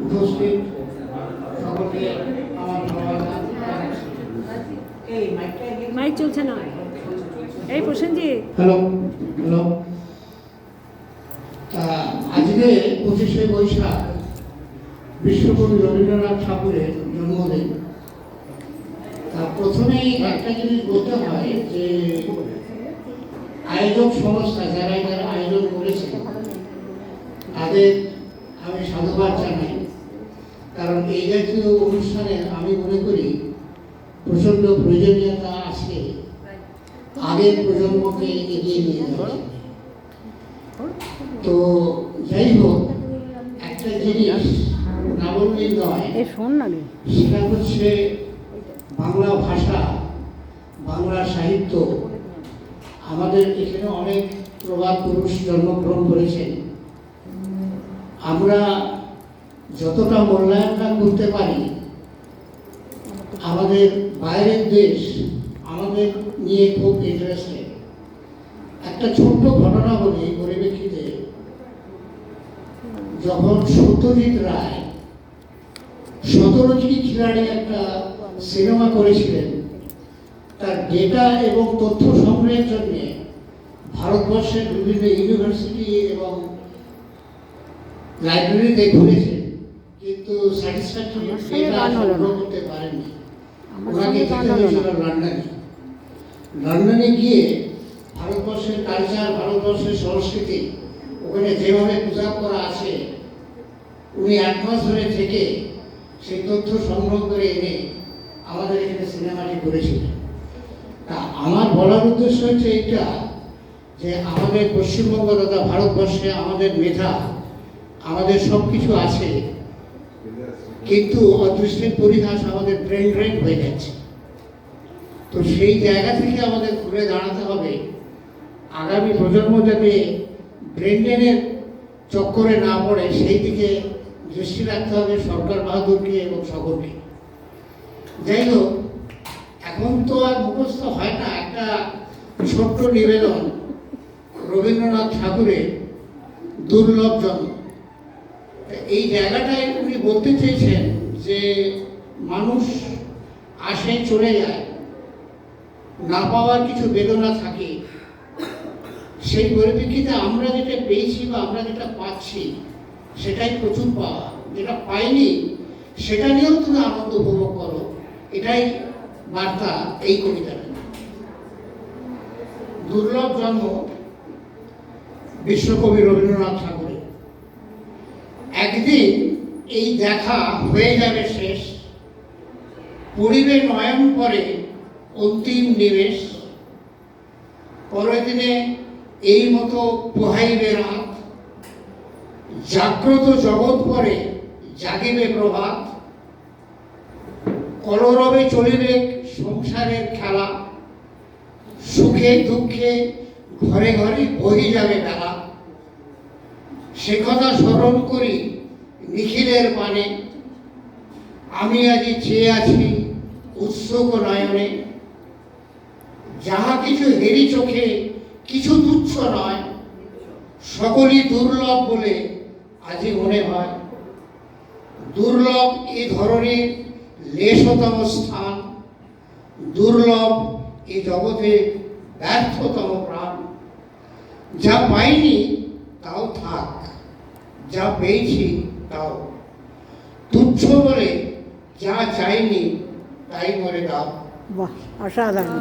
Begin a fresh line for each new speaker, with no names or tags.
উপস্থিত সকলকে আমার
মাইক চলছে না। এই প্রসেনজি,
হ্যালো হ্যালো। আজকে 25শে বৈশাখ বিশ্বকবি রবীন্দ্রনাথ ঠাকুরের জন্মদিন। প্রথমেই একটা জিনিস বলতে হয় যে আয়োজক সংস্থা যারা আয়োজন করেছে তাদের আমি সাধুবাদ জানাই, কারণ এই জাতীয় অনুষ্ঠানে আমি মনে করি প্রচণ্ড প্রয়োজনীয়তা আছে আগের প্রজন্মকে এগিয়ে নিয়ে যাওয়া। তো যাই হোক, একটা জিনিস না বললেই নয়, সেটা হচ্ছে বাংলা ভাষা, বাংলা সাহিত্য। আমাদের এখানে অনেক প্রবাদ পুরুষ জন্মগ্রহণ করেছেন। আমরা যতটা মূল্যায়ন না করতে পারি, আমাদের বাইরের দেশ আমাদের নিয়ে খুব ইন্টারেস্টেড। একটা ছোট্ট ঘটনা বলি পরিপ্রেক্ষিতে। যখন সত্যজিৎ রায় 17টি খিলাড়ি একটা সিনেমা করেছিলেন, তার ডেটা এবং তথ্য সংগ্রহের জন্য ভারতবর্ষের বিভিন্ন ইউনিভার্সিটি এবং লাইব্রেরিতে ঘুরেছেন, কিন্তু স্যাটিসফ্যাক্টরি ডেটা সংগ্রহ করতে পারেননি। ওনাকে যেতে হয়েছিল লন্ডনে গিয়ে ভারতবর্ষের কালচার, ভারতবর্ষের সংস্কৃতি ওখানে যেভাবে প্রিজার্ভ করা আছে, উনি 1 মাস ধরে থেকে সেই তথ্য সংগ্রহ করে এনে আমাদের এখানে সিনেমাটি করেছিলেন। তা আমার বলার উদ্দেশ্য হচ্ছে এইটা, যে আমাদের পশ্চিমবঙ্গ তথা ভারতবর্ষে আমাদের মেধা, আমাদের সব কিছু আছে, কিন্তু অদৃষ্টের পরিহাস আমাদের ব্রেন ড্রেন হয়ে যাচ্ছে। তো সেই জায়গা থেকে আমাদের ঘুরে দাঁড়াতে হবে। আগামী প্রজন্ম যাতে ব্রেন ড্রেনের চক্করে না পড়ে, সেই দিকে দৃষ্টি রাখতে হবে সরকার বাহাদুরকে এবং সকলকে। যাই হোক, এখন তো আর মুখস্থ হয় না। একটা ছোট্ট নিবেদন, রবীন্দ্রনাথ ঠাকুরের দুর্লভ জন্ম। এই জায়গাটায় উনি বলতে চেয়েছেন যে মানুষ আসে চলে যায়, না পাওয়ার কিছু বেদনা থাকে। সেই পরিপ্রেক্ষিতে আমরা যেটা পেয়েছি বা আমরা যেটা পাচ্ছি সেটাই প্রচুর পাওয়া। যেটা পাইনি সেটা নিয়েও তুমি আনন্দ উপভোগ করো, এটাই বার্তা এই কবিতাটা। দুর্লভ জন্ম বিশ্বকবি রবীন্দ্রনাথ ঠাকুরের। একদিন এই দেখা হয়ে যাবে শেষ, পড়িবে নয়ন পরে অন্তিম নিবেশ। পরের দিনে এই মতো পোহাইবে রাত, জাগ্রত জগৎ পরে জাগিবে প্রভাত। কলরবে চলিবে সংসারের খেলা, সুখে দুঃখে ঘরে ঘরে বহি যাবে বেলা। সে কথা স্মরণ করি নিখিলের পানে, আমি আজি চেয়ে আছি উৎসুক নয়নে। যাহা কিছু হেরি চোখে কিছু তুচ্ছ নয়, সকলই দুর্লভ বলে আজি মনে হয়। দুর্লভ এই ধরনের লেশতম স্থান, দুর্লভ এই জগতে ব্যর্থতম প্রাণ। যা পাইনি তাও থাক, যা পেয়েছি তাও তুচ্ছ বলে যা চাইনি তাই করে দাও।
বাহ, অসাধারণ।